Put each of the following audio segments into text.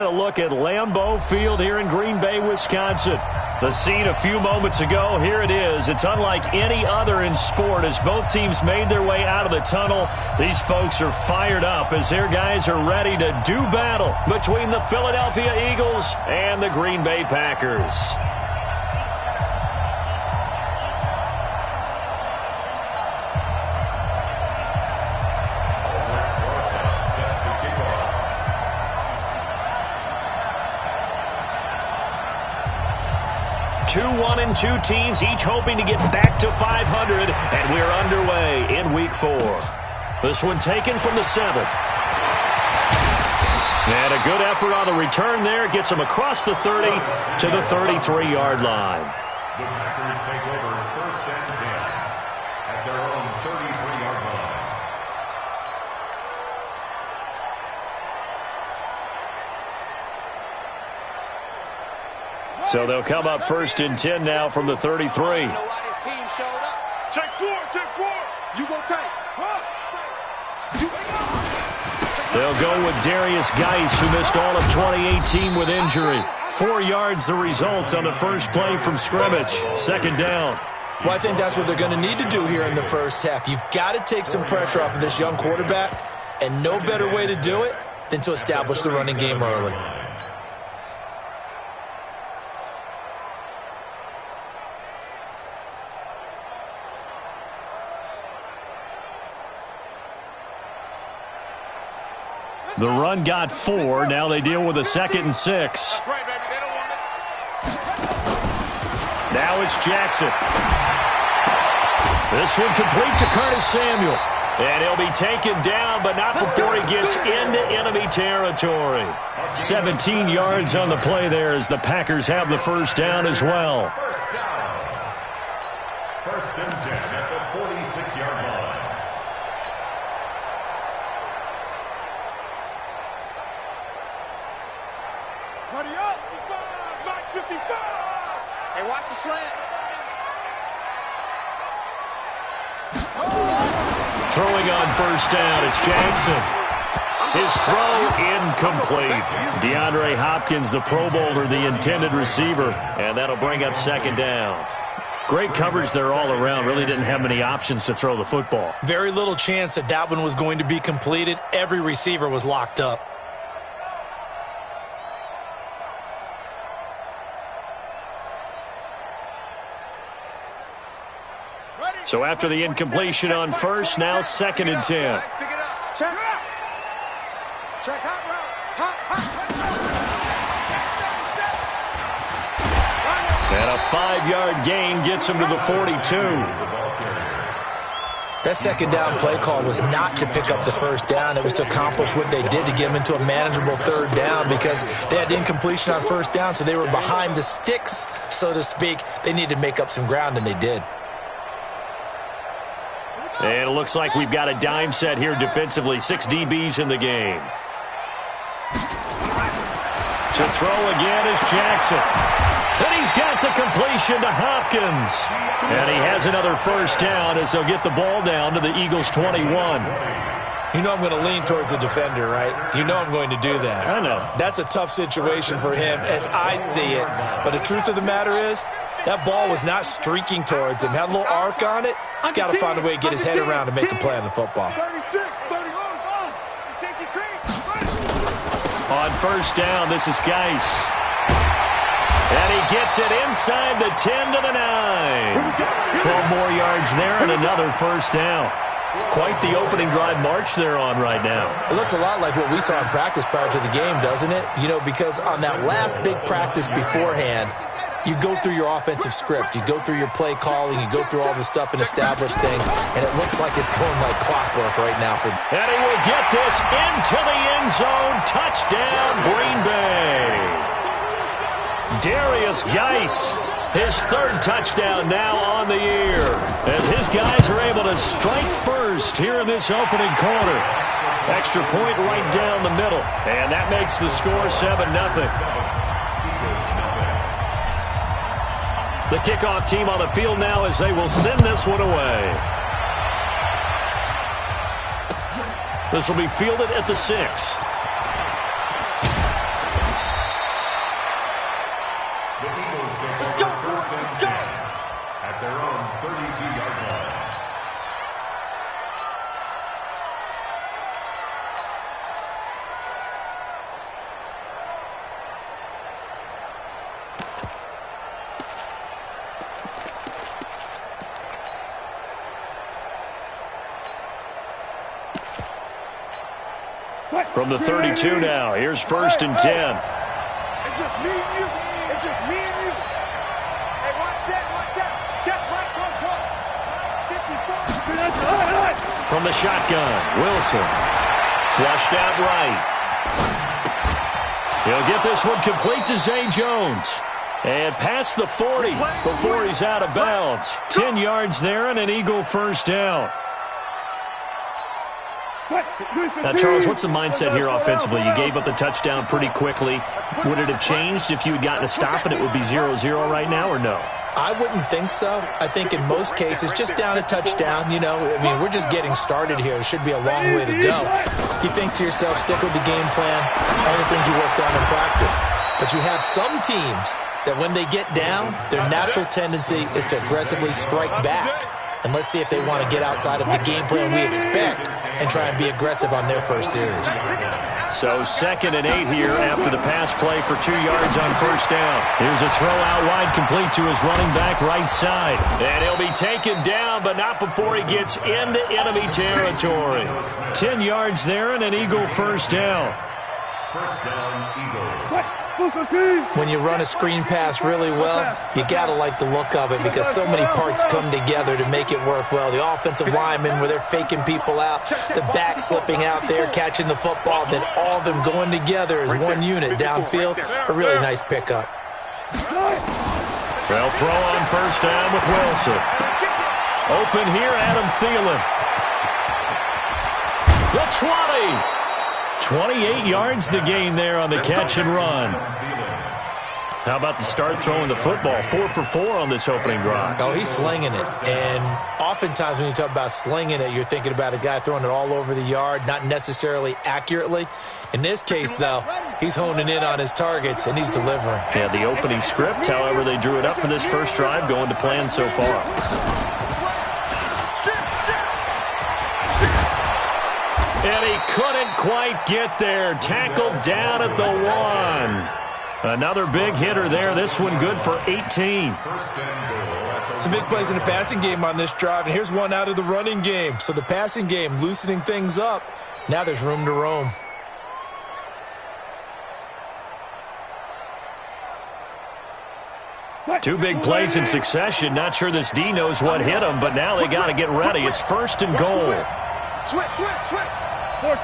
A look at Lambeau Field here in Green Bay, Wisconsin. The scene a few moments ago, here it is. It's unlike any other in sport as both teams made their way out of the tunnel. These folks are fired up as their guys are ready to do battle between the Philadelphia Eagles and the Green Bay Packers. Two teams, each hoping to get back to 500, and we're underway in Week 4. This one taken from the 7. And a good effort on the return there. Gets them across the 30 to the 33-yard line. The Packers take over 1st and 10 at their own 33-yard line. So they'll come up 1st and 10 now from the 33. Take 4, take 4. You go take. They'll go with Darius Geis, who missed all of 2018 with injury. 4 yards the result on the first play from scrimmage. 2nd down. Well, I think that's what they're going to need to do here in the first half. You've got to take some pressure off of this young quarterback, and no better way to do it than to establish the running game early. The run got 4. Now they deal with a 2nd and 6. That's right, baby. They don't want it. Now it's Jackson. This one complete to Curtis Samuel. And he'll be taken down, but not before he gets into enemy territory. 17 yards on the play there as the Packers have the first down as well. First and 10 at the 46-yard line. Buddy up. 55. Hey, watch the slant. Throwing on first down, it's Jackson. His throw incomplete. DeAndre Hopkins, the Pro Bowler, the intended receiver, and that'll bring up 2nd down. Great coverage there all around. Really didn't have many options to throw the football. Very little chance that that one was going to be completed. Every receiver was locked up. So after the incompletion on first, now 2nd and 10. Pick it up. Check out. Check hot route. And a 5-yard gain gets him to the 42. That 2nd down play call was not to pick up the first down. It was to accomplish what they did to get them into a manageable 3rd down because they had incompletion on first down, so they were behind the sticks, so to speak. They needed to make up some ground, and they did. And it looks like we've got a dime set here defensively. 6 DBs in the game. To throw again is Jackson. And he's got the completion to Hopkins. And he has another first down as they'll get the ball down to the Eagles' 21. You know I'm going to lean towards the defender, right? You know I'm going to do that. I know. That's a tough situation for him as I see it. But the truth of the matter is, that ball was not streaking towards him. Had a little arc on it. He's got to find a way to get his head around and make a play on the football. 36, 30, safety cream. On first down, this is Geis. And he gets it inside the 10 to the 9. 12 more yards there and another first down. Quite the opening drive march they're on right now. It looks a lot like what we saw in practice prior to the game, doesn't it? You know, because on that last big practice beforehand, you go through your offensive script. You go through your play calling. You go through all the stuff and establish things. And it looks like it's going like clockwork right now. And he will get this into the end zone. Touchdown, Green Bay. Darius Geis, his 3rd touchdown now on the year. And his guys are able to strike first here in this opening quarter. Extra point right down the middle. And that makes the score 7-0. The kickoff team on the field now as they will send this one away. This will be fielded at the 6. From the 32 now, here's 1st and 10. It's just me and you. It's just me and you. Hey, one set. Check right, close. 54. From the shotgun, Wilson. Flushed out right. He'll get this one complete to Zay Jones. And past the 40 before he's out of bounds. 10 yards there and an Eagle first down. Now, Charles, what's the mindset here offensively? You gave up the touchdown pretty quickly. Would it have changed if you had gotten a stop and it would be 0-0 right now, or no? I wouldn't think so. I think in most cases, just down a touchdown, we're just getting started here. It should be a long way to go. You think to yourself, stick with the game plan, all the things you worked on in practice. But you have some teams that when they get down, their natural tendency is to aggressively strike back. And let's see if they want to get outside of the game plan we expect and try and be aggressive on their first series. So 2nd and 8 here after the pass play for 2 yards on first down. Here's a throw out wide complete to his running back right side. And he'll be taken down, but not before he gets into enemy territory. 10 yards there and an Eagle first down. First down, Eagle. When you run a screen pass really well, you got to like the look of it because so many parts come together to make it work well. The offensive linemen, where they're faking people out, the back slipping out there, catching the football, then all of them going together as one unit downfield. A really nice pickup. They'll throw on first down with Wilson. Open here, Adam Thielen. The 20. 28 yards the gain there on the catch and run. How about the start throwing the football? 4 for 4 on this opening drive. Oh, he's slinging it. And oftentimes when you talk about slinging it, you're thinking about a guy throwing it all over the yard, not necessarily accurately. In this case, though, he's honing in on his targets, and he's delivering. Yeah, the opening script, however they drew it up for this first drive, going to plan so far. And he couldn't quite get there. Tackled down at the 1. Another big hitter there. This one good for 18. Some big plays in the passing game on this drive, and here's one out of the running game. So the passing game loosening things up. Now there's room to roam. Two big plays in succession. Not sure this D knows what hit him, but now they got to get ready. It's 1st and goal. Switch. 14.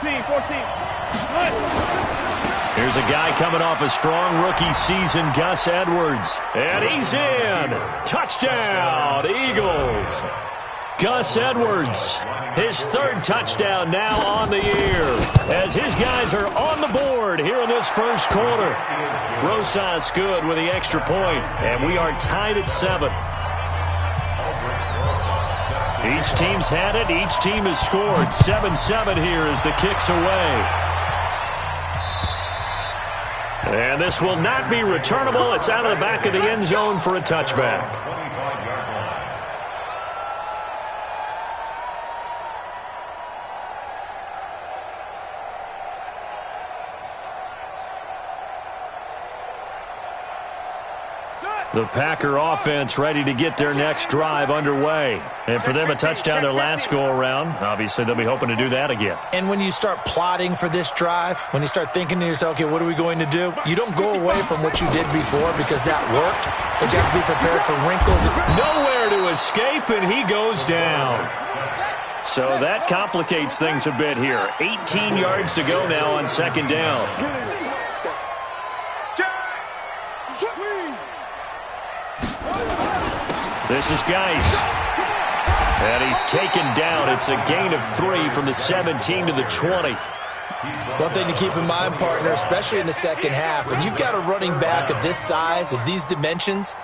Here's a guy coming off a strong rookie season, Gus Edwards. And he's in. Touchdown, Eagles. Gus Edwards, his 3rd touchdown now on the year, as his guys are on the board here in this first quarter. Rosas good with the extra point, and we are tied at 7. Each team's had it. Each team has scored. 7-7 here as the kick's away. And this will not be returnable. It's out of the back of the end zone for a touchback. The Packer offense ready to get their next drive underway. And for them, a touchdown their last go-around. Obviously, they'll be hoping to do that again. And when you start plotting for this drive, when you start thinking to yourself, okay, what are we going to do? You don't go away from what you did before because that worked. But you have to be prepared for wrinkles. Nowhere to escape, and he goes down. So that complicates things a bit here. 18 yards to go now on 2nd down. This is Geis. And he's taken down. It's a gain of 3 from the 17 to the 20. One thing to keep in mind, partner, especially in the second half, when you've got a running back of this size, of these dimensions,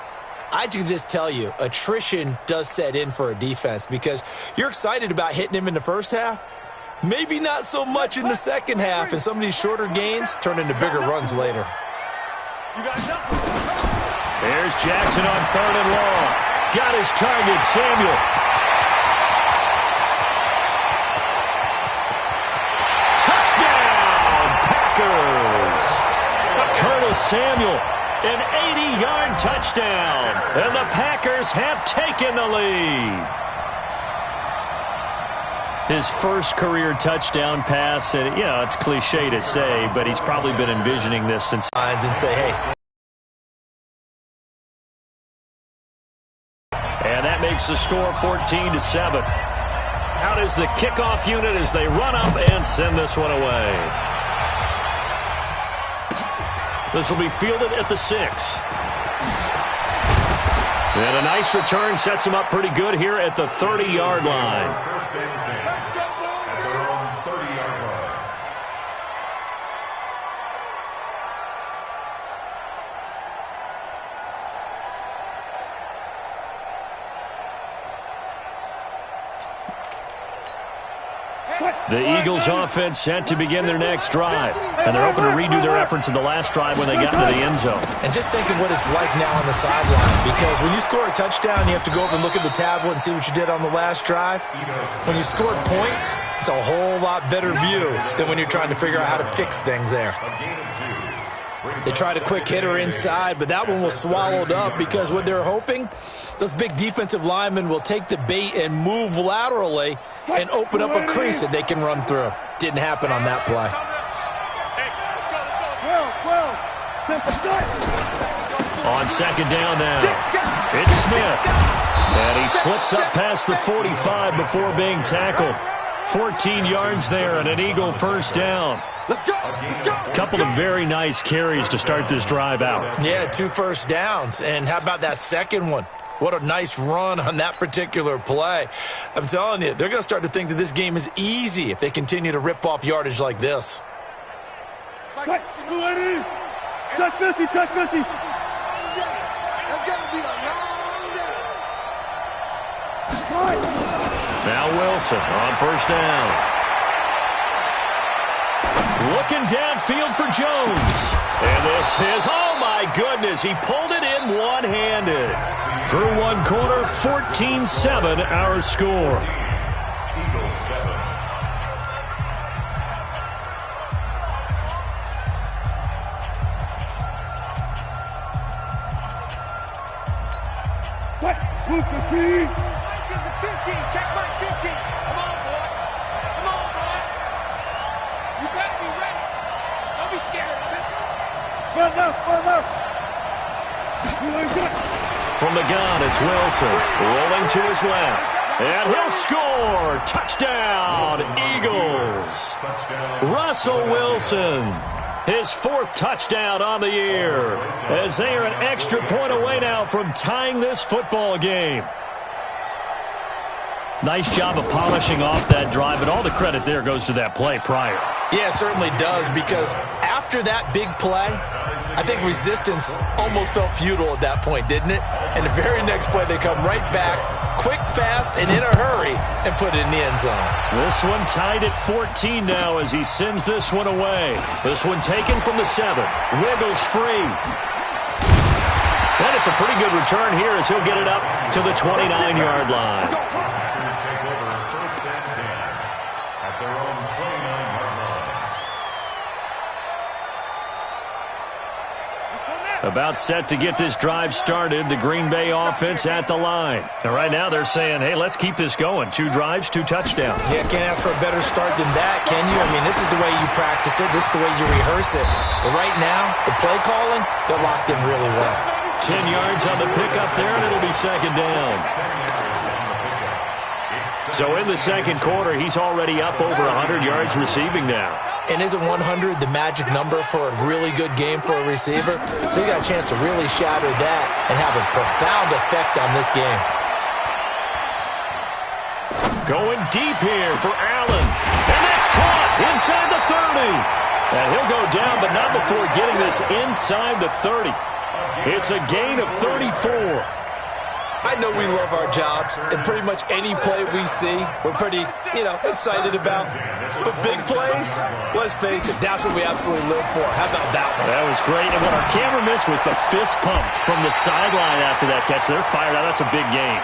I can just tell you, attrition does set in for a defense because you're excited about hitting him in the first half. Maybe not so much in the second half, and some of these shorter gains turn into bigger runs later. There's Jackson on 3rd and long. Got his target, Samuel. Touchdown, Packers. Curtis Samuel, an 80-yard touchdown. And the Packers have taken the lead. His first career touchdown pass, and it's cliche to say, but he's probably been envisioning this since. And say, hey. And that makes the score 14-7. Out is the kickoff unit as they run up and send this one away. This will be fielded at the 6. And a nice return sets him up pretty good here at the 30-yard line. First and 10 at their own 30-yard line. The Eagles offense set to begin their next drive. And they're hoping to redo their efforts in the last drive when they got into the end zone. And just think of what it's like now on the sideline. Because when you score a touchdown, you have to go over and look at the tablet and see what you did on the last drive. When you scored points, it's a whole lot better view than when you're trying to figure out how to fix things there. They tried a quick hitter inside, but that one was swallowed up because what they're hoping, those big defensive linemen will take the bait and move laterally and open up a crease that they can run through. Didn't happen on that play. On second down now, it's Smith. And he slips up past the 45 before being tackled. 14 yards there and an Eagle first down. Couple of very nice carries to start this drive out. Yeah, 2 first downs. And how about that second one? What a nice run on that particular play. I'm telling you, they're going to start to think that this game is easy if they continue to rip off yardage like this. Check 50, check 50. That's gonna be a long day. Now Wilson on first down. Looking downfield for Jones. And this is, oh my goodness, he pulled it in one-handed. Through one quarter, 14-7 our score. Eagles 7. Swoop the key. 15, check my 15. Come on, boy. Come on, boy. You better be ready. Don't be scared of it. Run left. From the gun, it's Wilson. Rolling to his left. And he'll score. Touchdown, Eagles. Russell Wilson. His 4th touchdown on the year. As they are an extra point away now from tying this football game. Nice job of polishing off that drive, and all the credit there goes to that play prior. Yeah, it certainly does, because after that big play, I think resistance almost felt futile at that point, didn't it? And the very next play, they come right back, quick, fast, and in a hurry, and put it in the end zone. This one tied at 14 now as he sends this one away. This one taken from the 7. Wiggles free. And it's a pretty good return here as he'll get it up to the 29-yard line. About set to get this drive started. The Green Bay offense at the line. And right now they're saying, hey, let's keep this going. 2 drives, 2 touchdowns. Yeah, can't ask for a better start than that, can you? I mean, this is the way you practice it. This is the way you rehearse it. But right now, the play calling, they're locked in really well. 10 yards on the pickup there, and it'll be second down. So in the second quarter, he's already up over 100 yards receiving now. And isn't 100 the magic number for a really good game for a receiver? So you got a chance to really shatter that and have a profound effect on this game. Going deep here for Allen. And that's caught inside the 30. And he'll go down, but not before getting this inside the 30. It's a gain of 34. I know we love our jobs, and pretty much any play we see, we're pretty, excited about. But big plays, let's face it, that's what we absolutely live for. How about that one? That was great. And what our camera missed was the fist pump from the sideline after that catch. They're fired out. That's a big gain.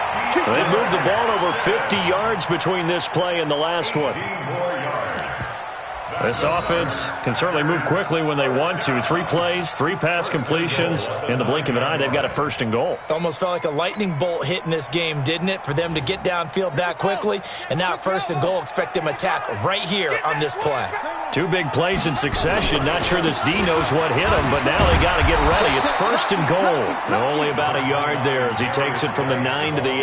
They moved the ball over 50 yards between this play and the last one. This offense can certainly move quickly when they want to. 3 plays, 3 pass completions. In the blink of an eye, they've got a 1st and goal. Almost felt like a lightning bolt hit in this game, didn't it? For them to get downfield that quickly. And now 1st and goal, expect them to attack right here on this play. 2 big plays in succession. Not sure this D knows what hit him, but now they got to get ready. It's 1st and goal. Only about a yard there as he takes it from the 9 to the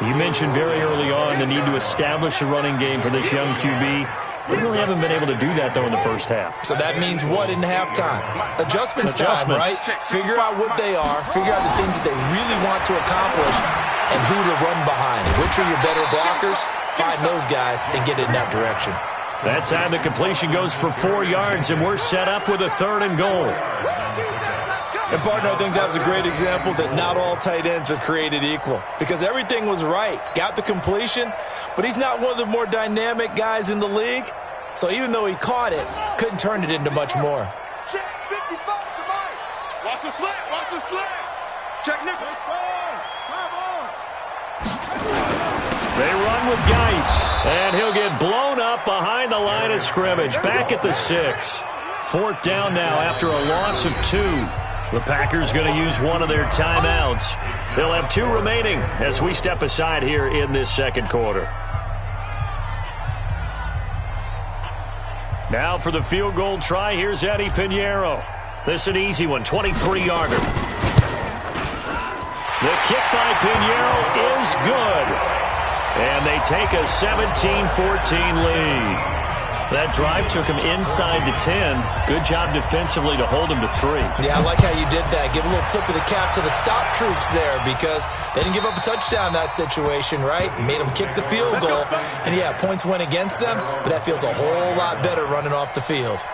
8. You mentioned very early on the need to establish a running game for this young QB. They really haven't been able to do that, though, in the first half. So that means what in halftime? Adjustments time, right? Figure out what they are, figure out the things that they really want to accomplish, and who to run behind. Which are your better blockers? Find those guys and get in that direction. That time the completion goes for 4 yards, and we're set up with a 3rd and goal. And, partner, I think that's a great example that not all tight ends are created equal because everything was right. Got the completion, but he's not one of the more dynamic guys in the league. So even though he caught it, couldn't turn it into much more. Check 55 to Mike. Watch the slant. Watch the slant. Check Nicholas. They run with Geis, and he'll get blown up behind the line of scrimmage. Back at the 6. 4th down now after a loss of 2. The Packers going to use one of their timeouts. They'll have 2 remaining as we step aside here in this 2nd quarter. Now for the field goal try, here's Eddie Pinheiro. This is an easy one, 23-yarder. The kick by Pinheiro is good. And they take a 17-14 lead. That drive took him inside the 10. Good job defensively to hold him to 3. Yeah, I like how you did that. Give a little tip of the cap to the stop troops there because they didn't give up a touchdown in that situation, right? Made them kick the field goal. And, yeah, points went against them, but that feels a whole lot better running off the field.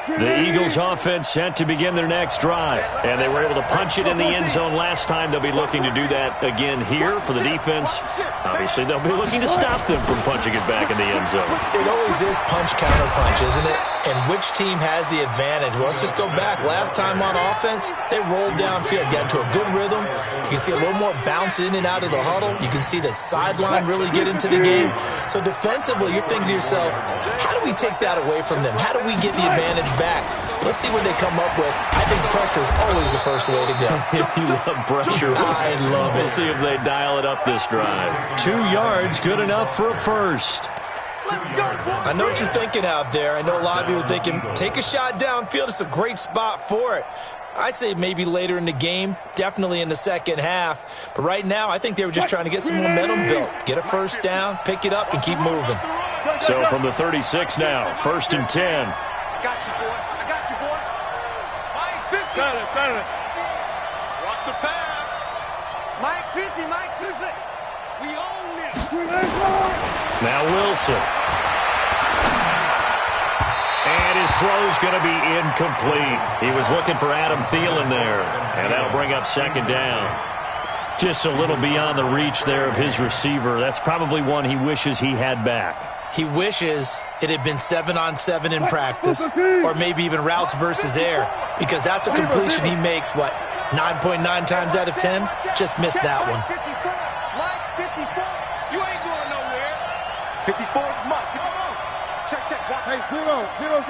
The Eagles offense set to begin their next drive, and they were able to punch it in the end zone last time. They'll be looking to do that again here for the defense. Obviously, they'll be looking to stop them from punching it back in the end zone. It always is punch-counter-punch, isn't it? And which team has the advantage? Well, let's just go back. Last time on offense, they rolled downfield, got into a good rhythm. You can see a little more bounce in and out of the huddle. You can see the sideline really get into the game. So defensively, you're thinking to yourself, how do we take that away from them? How do we get the advantage back? Let's see what they come up with. I think pressure is always the first way to go. You love pressure. I love it. We'll see if they dial it up this drive. 2 yards, good enough for a 1st. I know what you're thinking out there. I know a lot of you are thinking, take a shot downfield. It's a great spot for it. I'd say maybe later in the game, definitely in the second half. But right now, I think they were just trying to get some momentum built. Get a 1st down, pick it up, and keep moving. So from the 36 now, 1st and 10. I got you, boy. I got you, boy. Mike 50. Got it. Watch the pass. Mike 50, Mike 50. We own this. Now Wilson. And his throw's going to be incomplete. He was looking for Adam Thielen there, and that'll bring up 2nd down. Just a little beyond the reach there of his receiver. That's probably one he wishes he had back. He wishes it had been 7-on-7 in practice, or maybe even routes versus air, because that's a completion he makes, 9.9 times out of 10? Just missed that one. Mike 54. You ain't going nowhere. 54, Mike. Check. Hey, 0. We're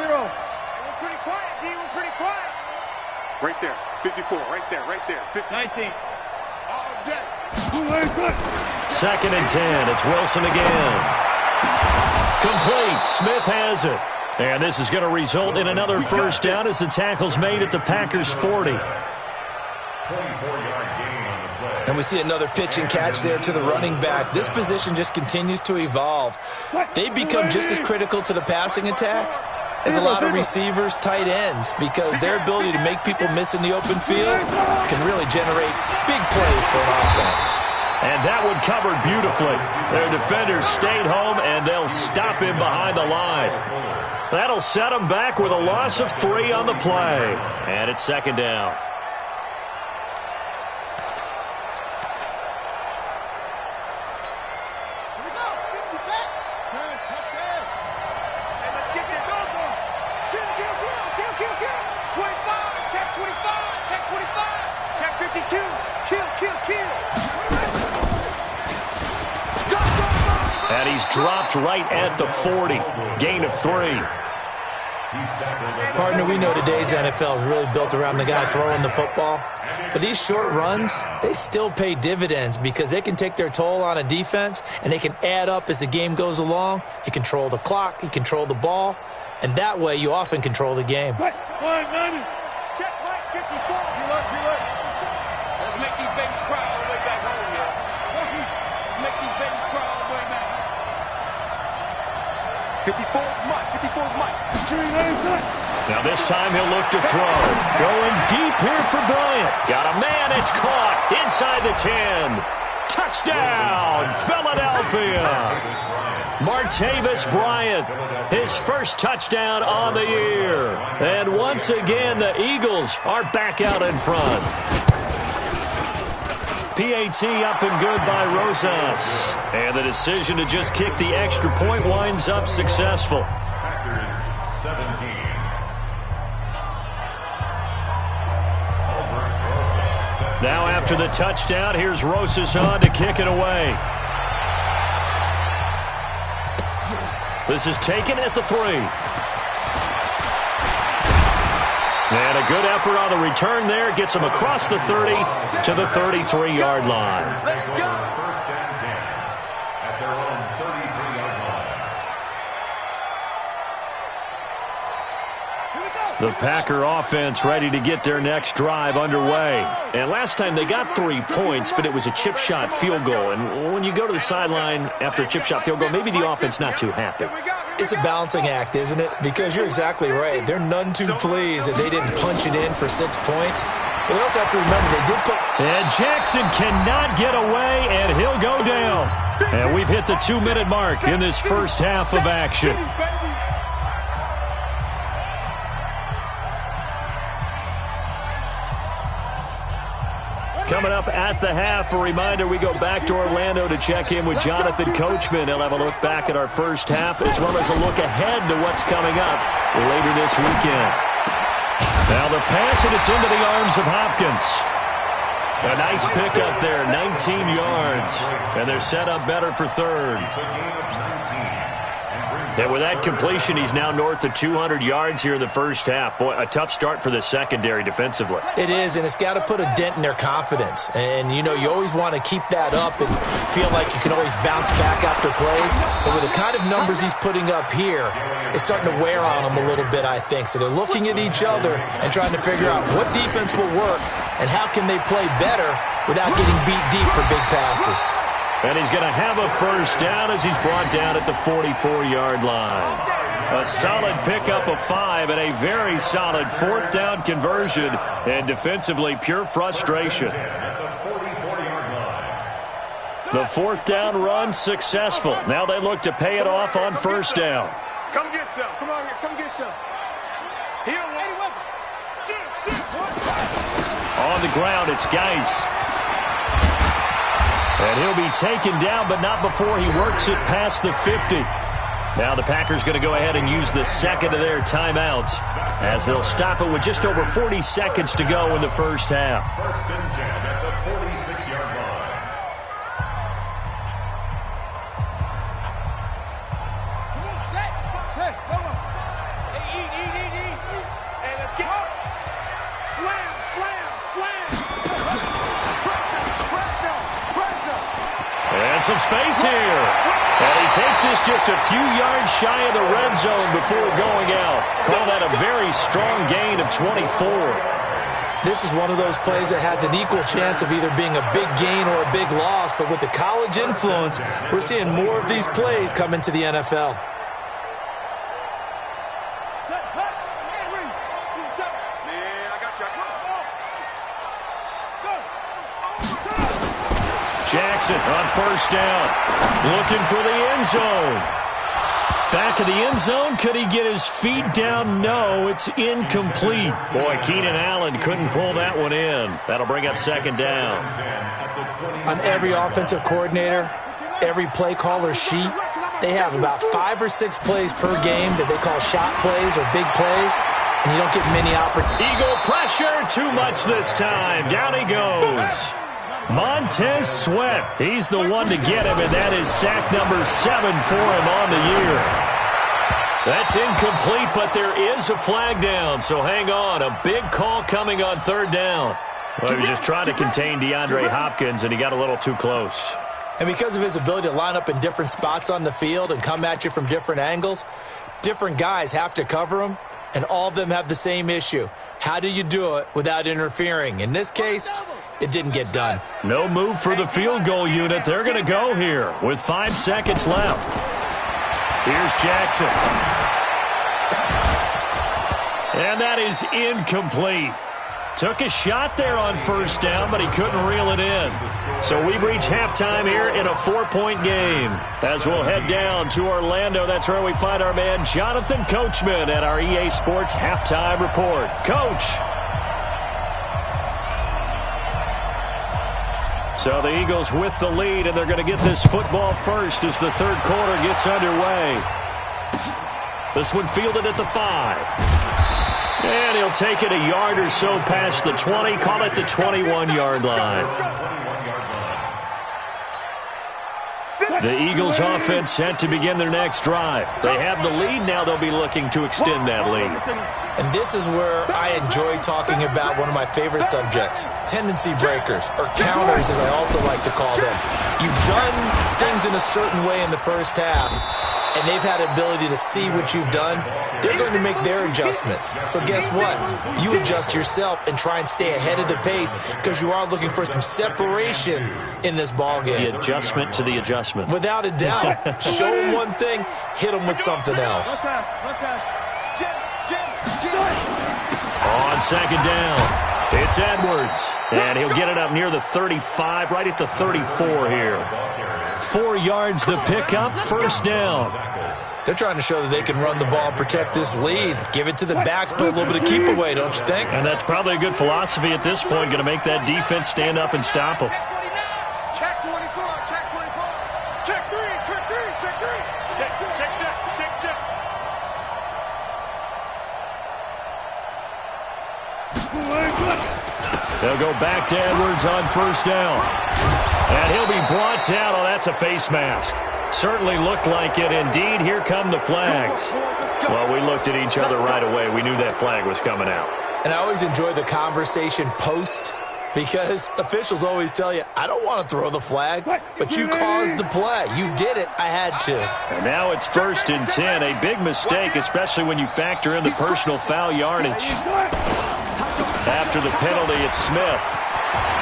pretty quiet, D. We're pretty quiet. Right there. 54. Right there. 19. All day. 2nd and 10. It's Wilson again. Complete. Smith has it. And this is going to result in another 1st down as the tackle's made at the Packers' 40. 24-yard gain on the play. And we see another pitch and catch there to the running back. This position just continues to evolve. They've become just as critical to the passing attack as a lot of receivers, tight ends, because their ability to make people miss in the open field can really generate big plays for an offense. And that one covered beautifully. Their defenders stayed home, and they'll stop him behind the line. That'll set them back with a loss of 3 on the play. And it's 2nd down. he's dropped right at the 40. Gain of 3. Partner, we know today's NFL is really built around the guy throwing the football. But these short runs, they still pay dividends because they can take their toll on a defense, and they can add up as the game goes along. You control the clock, you control the ball, and that way you often control the game. Check Mike 54. Let's make these babies cry all the way back home here. Let's make these babies cry all the way back. 54's Mike. 54's Mike. Now this time he'll look to throw. Going deep here for Bryant. Got a man. It's caught inside the 10. Touchdown, Philadelphia. Martavis Bryant, his first touchdown on the year. And once again, the Eagles are back out in front. PAT up and good by Rosas. And the decision to just kick the extra point winds up successful. Packers 17. Now after the touchdown, here's Rosas on to kick it away. This is taken at the 3. And a good effort on the return there. Gets him across the 30 to the 33-yard line. Let's go. First and 10 at their own 33-yard line. The Packer offense ready to get their next drive underway. And last time they got 3 points, but it was a chip shot field goal. And when you go to the sideline after a chip shot field goal, maybe the offense not too happy. It's a balancing act, isn't it? Because you're exactly right. They're none too pleased that they didn't punch it in for 6 points. But they also have to remember they did put... And Jackson cannot get away, and he'll go down. And we've hit the 2-minute mark in this first half of action. Coming up at the half, a reminder, we go back to Orlando to check in with Jonathan Coachman. He'll have a look back at our first half as well as a look ahead to what's coming up later this weekend. Now the pass, and it's into the arms of Hopkins. A nice pickup there, 19 yards. And they're set up better for third. And with that completion, he's now north of 200 yards here in the first half. Boy, a tough start for the secondary defensively. It is, and it's got to put a dent in their confidence. And, you know, you always want to keep that up and feel like you can always bounce back after plays. But with the kind of numbers he's putting up here, it's starting to wear on them a little bit, I think. So they're looking at each other and trying to figure out what defense will work and how can they play better without getting beat deep for big passes. And he's going to have a first down as he's brought down at the 44-yard line. A solid pickup of 5 and a very solid fourth down conversion. And defensively, pure frustration. The fourth down run successful. Now they look to pay it off on first down. Come get some. Come on here. Come get some. Here, On the ground, it's Geis. And he'll be taken down, but not before he works it past the 50. Now the Packers going to go ahead and use the second of their timeouts as they'll stop it with just over 40 seconds to go in the first half. First and 10 at the 46-yard line. Come on, set. Hey, come on. Hey, eat. Hey, let's get up. Slam. And some space here. And he takes this just a few yards shy of the red zone before going out. Call that a very strong gain of 24. This is one of those plays that has an equal chance of either being a big gain or a big loss. But with the college influence, we're seeing more of these plays come into the NFL. Jackson on first down, looking for the end zone. Back of the end zone, could he get his feet down? No, it's incomplete. Boy, Keenan Allen couldn't pull that one in. That'll bring up second down. On every offensive coordinator, every play caller sheet, they have about 5 or 6 plays per game that they call shot plays or big plays, and you don't get many opportunities. Eagle pressure, too much this time. Down he goes. Montez Sweat, he's the one to get him, and that is sack number 7 for him on the year. That's incomplete, but there is a flag down, so hang on. A big call coming on 3rd down. Well, he was just trying to contain DeAndre Hopkins, and he got a little too close. And because of his ability to line up in different spots on the field and come at you from different angles, different guys have to cover him, and all of them have the same issue. How do you do it without interfering? In this case, it didn't get done. No move for the field goal unit. They're going to go here with 5 seconds left. Here's Jackson. And that is incomplete. Took a shot there on 1st down, but he couldn't reel it in. So we've reached halftime here in a 4-point game. As we'll head down to Orlando, that's where we find our man Jonathan Coachman at our EA Sports Halftime Report. Coach. So the Eagles with the lead, and they're going to get this football first as the 3rd quarter gets underway. This one fielded at the 5. And he'll take it a yard or so past the 20, call it the 21-yard line. The Eagles offense set to begin their next drive. They have the lead now. They'll be looking to extend that lead. And this is where I enjoy talking about one of my favorite subjects, tendency breakers, or counters as I also like to call them. You've done things in a certain way in the first half, and they've had the ability to see what you've done. They're going to make their adjustments. So guess what? You adjust yourself and try and stay ahead of the pace because you are looking for some separation in this ballgame. The adjustment to the adjustment. Without a doubt. Show them one thing, hit them with something else. On 2nd down, it's Edwards. And he'll get it up near the 35, right at the 34 here. 4 yards the pickup, 1st down. They're trying to show that they can run the ball and protect this lead. Give it to the backs, put a little bit of keep away, don't you think? And that's probably a good philosophy at this point, going to make that defense stand up and stop them. Check 24, check 24. Check 3, check 3, check 3. Check, check, check, check, check. They'll go back to Edwards on 1st down. And he'll be brought down. Oh, that's a face mask. Certainly looked like it. Indeed, here come the flags. Well, we looked at each other right away. We knew that flag was coming out. And I always enjoy the conversation post because officials always tell you, I don't want to throw the flag, but you caused the play. You did it. I had to. And now it's 1st and 10. A big mistake, especially when you factor in the personal foul yardage. After the penalty, it's Smith.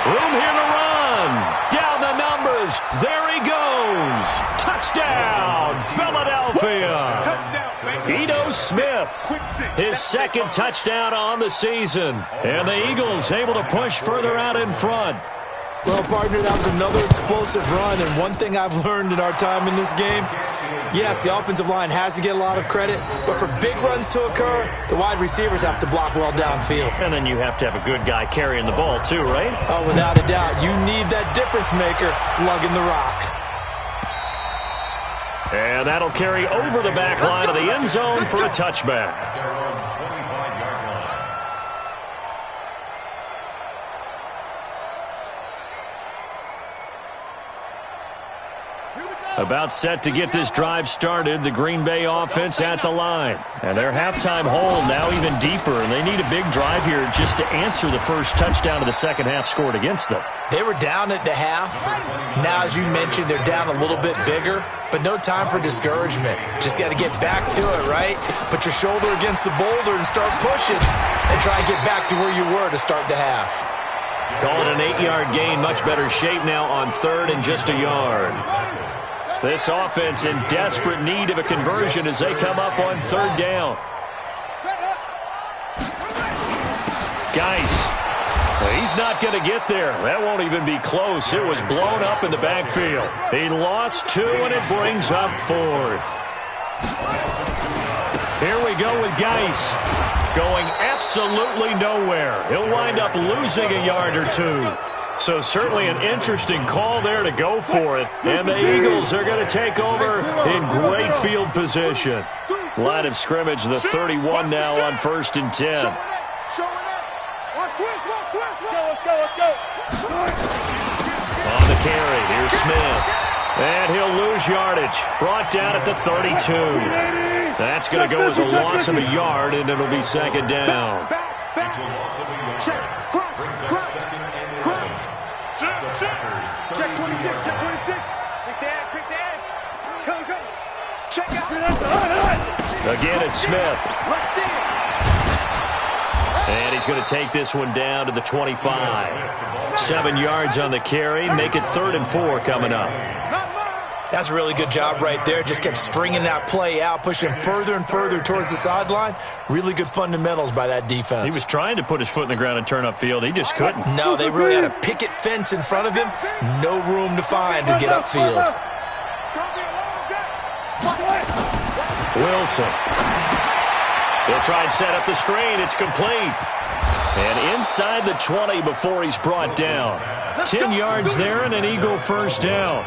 Room here to run. Down the numbers. There he goes. Touchdown, Philadelphia. Ito Smith, his 2nd touchdown on the season. And the Eagles able to push further out in front. Well, partner, that was another explosive run. And one thing I've learned in our time in this game, yes, the offensive line has to get a lot of credit, but for big runs to occur, the wide receivers have to block well downfield. And then you have to have a good guy carrying the ball too, right? Oh, without a doubt. You need that difference maker lugging the rock. And that'll carry over the back line of the end zone for a touchback. About set to get this drive started, the Green Bay offense at the line. And their halftime hole now even deeper, and they need a big drive here just to answer the first touchdown of the second half scored against them. They were down at the half. Now, as you mentioned, they're down a little bit bigger, but no time for discouragement. Just got to get back to it, right? Put your shoulder against the boulder and start pushing and try and get back to where you were to start the half. Call it an 8-yard gain, much better shape now on 3rd and just a yard. This offense in desperate need of a conversion as they come up on 3rd down. Geis. He's not going to get there. That won't even be close. It was blown up in the backfield. He lost 2, and it brings up 4th. Here we go with Geis. Going absolutely nowhere. He'll wind up losing a yard or 2. So certainly an interesting call there to go for it. And the Eagles are going to take over in great field position. Line of scrimmage, the 31 now on 1st and 10. carry. Here's Smith. And he'll lose yardage. Brought down at the 32. That's going to go as a loss of a yard, and it'll be second down. It's a loss of a yard. Brings up second and 11. Check 26, check 26. Pick the edge. Go. Check out. Again, it's Smith. And he's going to take this one down to the 25. 7 yards on the carry. Make it 3rd and 4 coming up. That's a really good job right there. Just kept stringing that play out, pushing him further and further towards the sideline. Really good fundamentals by that defense. He was trying to put his foot in the ground and turn upfield. He just couldn't. No, they really had a picket fence in front of him. No room to find to get upfield. Wilson. He'll try and set up the screen. It's complete. And inside the 20 before he's brought down. 10 yards there and an Eagle first down.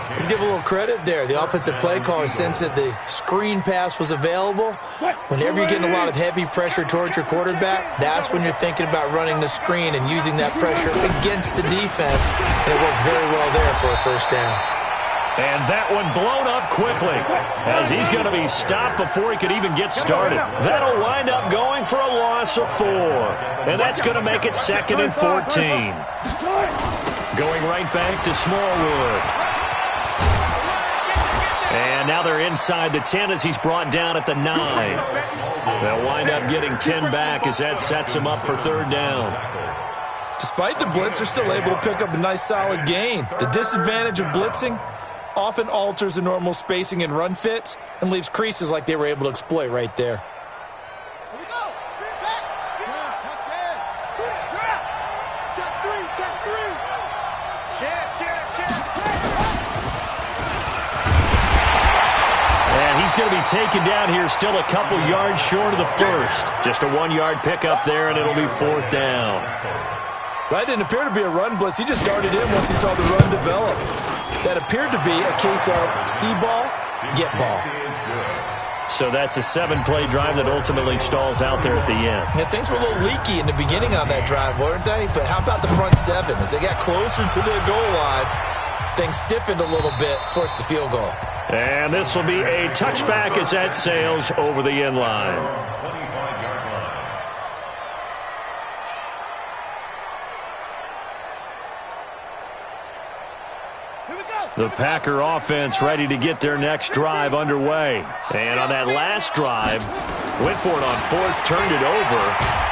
Let's give a little credit there. The offensive play caller sensed that the screen pass was available. Whenever you're getting a lot of heavy pressure towards your quarterback, that's when you're thinking about running the screen and using that pressure against the defense. And it worked very well there for a first down. And that one blown up quickly as he's going to be stopped before he could even get started. That'll wind up going for a loss of 4. And that's going to make it 2nd and 14. Going right back to Smallwood. And now they're inside the 10 as he's brought down at the 9. They'll wind up getting 10 back as that sets him up for 3rd down. Despite the blitz, they're still able to pick up a nice solid gain. The disadvantage of blitzing often alters the normal spacing and run fits and leaves creases like they were able to exploit right there. Here we go. Check 3. And he's going to be taken down here still a couple yards short of the first. Just a 1-yard pickup there, and it'll be 4th down. That didn't appear to be a run blitz. He just darted in once he saw the run develop. That appeared to be a case of see ball, get ball. So that's a 7-play drive that ultimately stalls out there at the end. Yeah, things were a little leaky in the beginning on that drive, weren't they? But how about the front 7? As they got closer to the goal line, things stiffened a little bit, forced the field goal. And this will be a touchback as that sails over the end line. The Packer offense ready to get their next drive underway. And on that last drive, went for it on 4th, turned it over.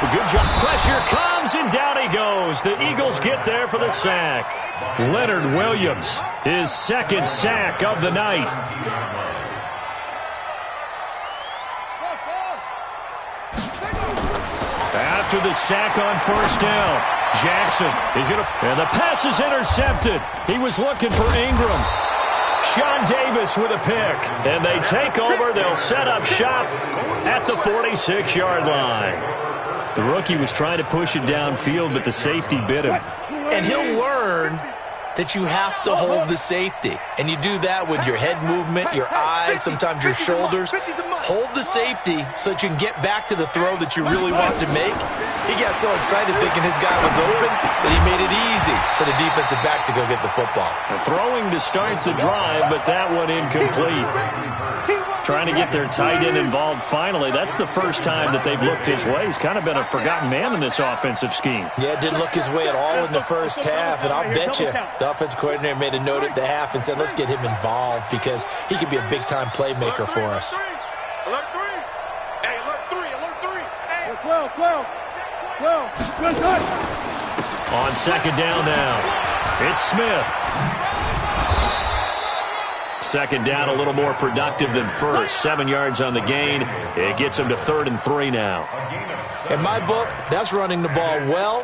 A good job. Pressure comes, and down he goes. The Eagles get there for the sack. Leonard Williams, his 2nd sack of the night. After the sack on 1st down, Jackson is going to... And the pass is intercepted. He was looking for Ingram. Sean Davis with a pick. And they take over. They'll set up shop at the 46-yard line. The rookie was trying to push it downfield, but the safety bit him. And he'll learn that you have to hold the safety. And you do that with your head movement, your eyes, sometimes your shoulders. Hold the safety so that you can get back to the throw that you really want to make. He got so excited thinking his guy was open that he made it easy for the defensive back to go get the football. Throwing to start the drive, but that one incomplete. Trying to get their tight end involved finally. That's the first time that they've looked his way. He's kind of been a forgotten man in this offensive scheme. Yeah, didn't look his way at all in the first half, and I'll bet you the offensive coordinator made a note at the half and said, let's get him involved because he could be a big-time playmaker for us. Alert 3. Hey, alert 3. Hey. 12. Good. On 2nd down now, it's Smith. 2nd down, a little more productive than first. 7 yards on the gain. It gets him to 3rd and 3 now. In my book, that's running the ball well,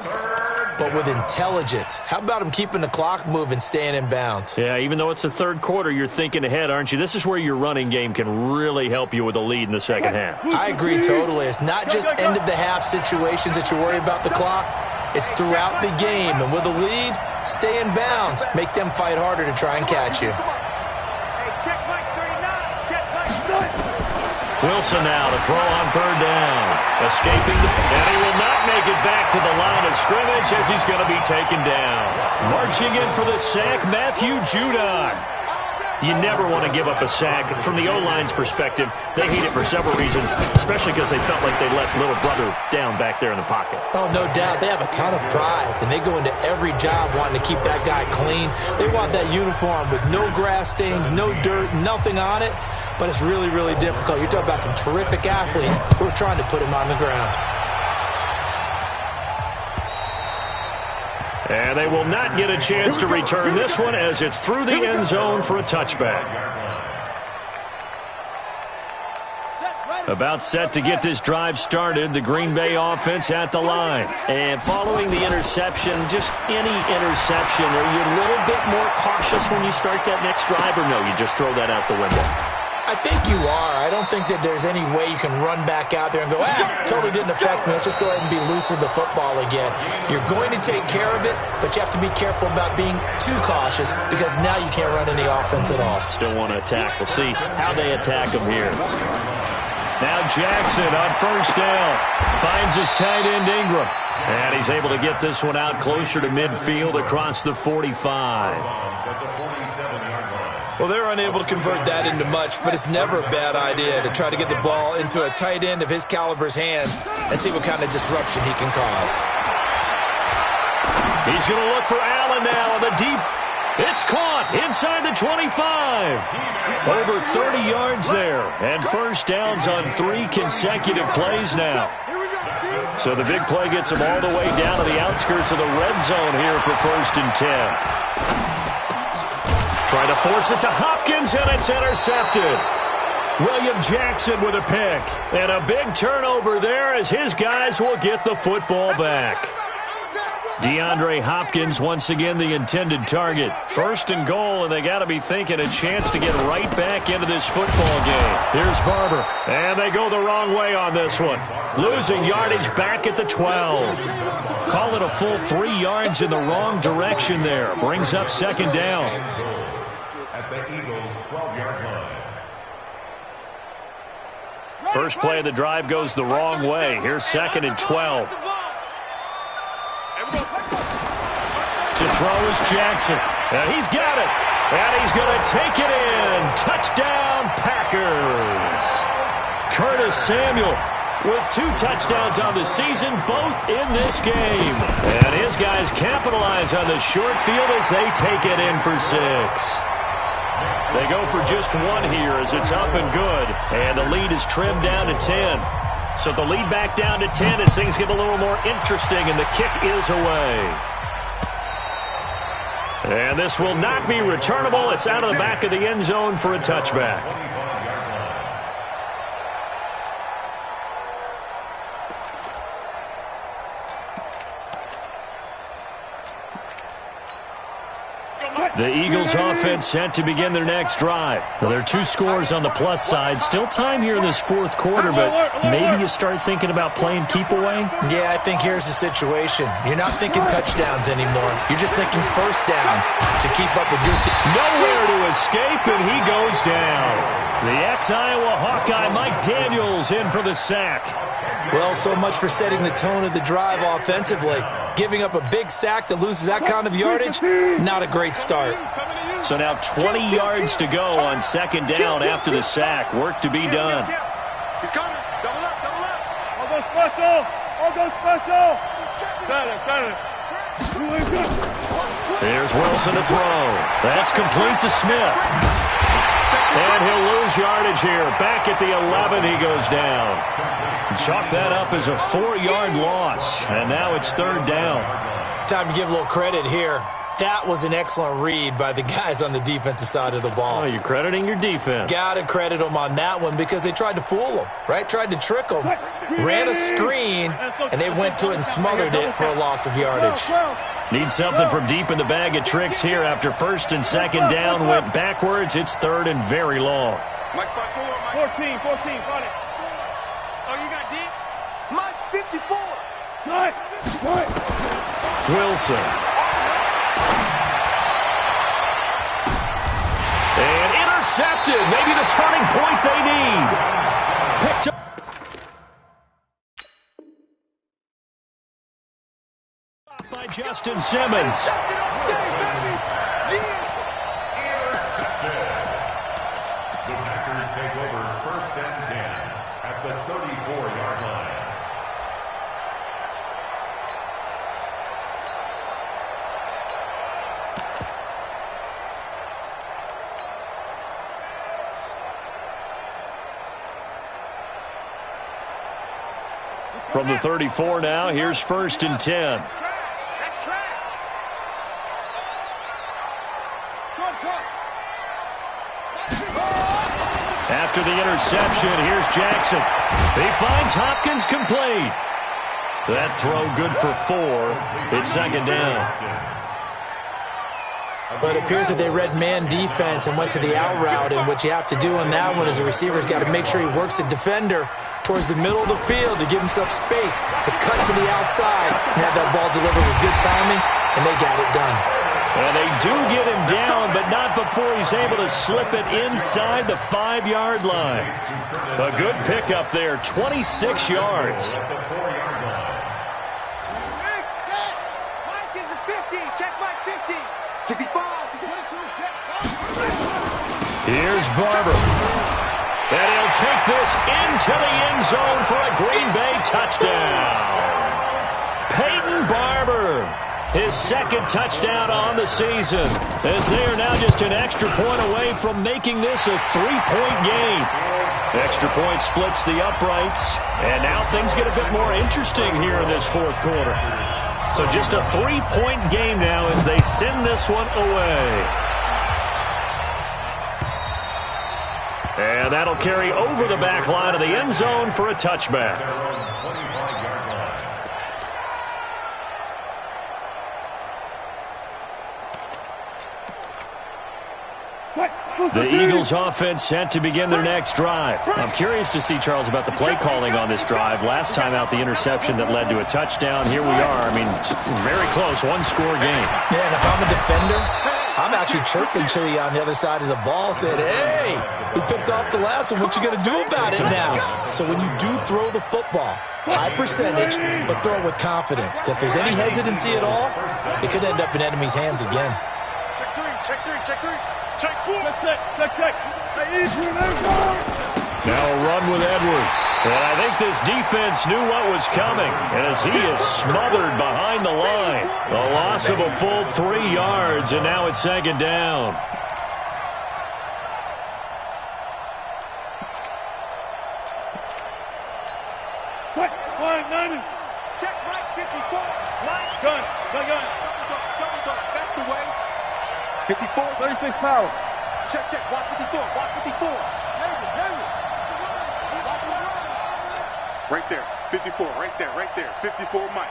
but with intelligence. How about him keeping the clock moving, staying in bounds? Yeah, even though it's the 3rd quarter, you're thinking ahead, aren't you? This is where your running game can really help you with a lead in the 2nd half. I agree totally. It's not just end-of-the-half situations that you worry about the clock. It's throughout the game. And with a lead, stay in bounds. Make them fight harder to try and catch you. Check Mike 39. Check Mike 39. Wilson now to throw on third down. Escaping, and he will not make it back to the line of scrimmage as he's going to be taken down. Marching in for the sack, Matthew Judon. You never want to give up a sack. From the O-line's perspective, they hate it for several reasons, especially because they felt like they let little brother down back there in the pocket. Oh, no doubt. They have a ton of pride, and they go into every job wanting to keep that guy clean. They want that uniform with no grass stains, no dirt, nothing on it, but it's really, really difficult. You're talking about some terrific athletes who are trying to put him on the ground. And they will not get a chance to return this one as it's through the end zone for a touchback. About set to get this drive started, the Green Bay offense at the line. And following the interception, just any interception, are you a little bit more cautious when you start that next drive, or no, you just throw that out the window? I think you are. I don't think that there's any way you can run back out there and go, totally didn't affect me. Let's just go ahead and be loose with the football again. You're going to take care of it, but you have to be careful about being too cautious because now you can't run any offense at all. Still want to attack. We'll see how they attack him here. Now Jackson on first down. Finds his tight end Ingram. And he's able to get this one out closer to midfield across the 45. Well, they're unable to convert that into much, but it's never a bad idea to try to get the ball into a tight end of his caliber's hands and see what kind of disruption he can cause. He's going to look for Allen now on the deep. It's caught inside the 25. Over 30 yards there, and first downs on 3 consecutive plays now. So the big play gets him all the way down to the outskirts of the red zone here for 1st and 10. Trying to force it to Hopkins, and it's intercepted. William Jackson with a pick. And a big turnover there as his guys will get the football back. DeAndre Hopkins, once again, the intended target. 1st and goal, and they got to be thinking a chance to get right back into this football game. Here's Barber. And they go the wrong way on this one. Losing yardage back at the 12. Call it a full 3 yards in the wrong direction there. Brings up 2nd down. At the Eagles' 12-yard line. First play of the drive goes the wrong way. Here's 2nd and 12. To throw is Jackson. And he's got it. And he's going to take it in. Touchdown, Packers. Curtis Samuel with 2 touchdowns on the season, both in this game. And his guys capitalize on the short field as they take it in for 6. They go for just 1 here as it's up and good. And the lead is trimmed down to 10. So the lead back down to 10 as things get a little more interesting, and the kick is away. And this will not be returnable. It's out of the back of the end zone for a touchback. The Eagles offense set to begin their next drive. Well, there are 2 scores on the plus side. Still time here in this 4th quarter, but maybe you start thinking about playing keep away? Yeah, I think here's the situation. You're not thinking touchdowns anymore. You're just thinking first downs to keep up with your team. Nowhere to escape, and he goes down. The ex-Iowa Hawkeye Mike Daniels in for the sack. Well, so much for setting the tone of the drive offensively. Giving up a big sack that loses that kind of yardage, not a great start. So now 20 yards to go on 2nd down after the sack. Work to be done. He's coming. Double up, double up. All go special. All go special. Got it. Here's Wilson to throw. That's complete to Smith. And he'll lose yardage here. Back at the 11, he goes down. Chalk that up as a 4-yard loss. And now it's 3rd down. Time to give a little credit here. That was an excellent read by the guys on the defensive side of the ball. Oh, you're crediting your defense. Got to credit them on that one because they tried to fool them, right? Tried to trick them. Ran a screen, and they went to it and smothered it for a loss of yardage. Need something from deep in the bag of tricks here after 1st and 2nd down went backwards. It's 3rd and very long. Mike, 14, got it. Oh, you got deep? Mike's 54. Right. Wilson. And intercepted. Maybe the turning point they need. Picked up by Justin Simmons. The Packers take over 1st and 10 at the 34-yard line. From the 34 now, here's 1st and 10. That's trash. After the interception, here's Jackson. He finds Hopkins complete. That throw good for 4. It's 2nd down. But it appears that they read man defense and went to the out route, and what you have to do on that one is the receiver's got to make sure he works the defender towards the middle of the field to give himself space to cut to the outside and have that ball delivered with good timing, and they got it done. And they do get him down, but not before he's able to slip it inside the 5-yard line. A good pickup there, 26 yards. Mike is a 50. Check Mike 50. 65. Here's Barber. And he'll take this into the end zone for a Green Bay touchdown. Peyton Barber, his 2nd touchdown on the season, as they are now just an extra point away from making this a 3-point game. Extra point splits the uprights, and now things get a bit more interesting here in this 4th quarter. So just a 3-point game now as they send this one away. And that'll carry over the back line of the end zone for a touchback. The Eagles offense set to begin their next drive. I'm curious to see, Charles, about the play calling on this drive. Last time out, the interception that led to a touchdown. Here we are. I mean, very close, 1-score game. Yeah, and if I'm a defender, I'm actually chirping to you on the other side of the ball, saying, hey, we picked off the last one. What you going to do about it now? So when you do throw the football, high percentage, but throw it with confidence. If there's any hesitancy at all, it could end up in enemy's hands again. Check 3. Check 3. Check 3. Check 4. Check. Now a run with Edwards. And I think this defense knew what was coming, as he is smothered behind the line. A loss of a full 3 yards, and now it's 2nd down. Check Mike 54. Mike. Gun. That's the way. 54. 36 power. Check. Watch 54. Watch 54. Right there. 54. Right there. 54 Mike.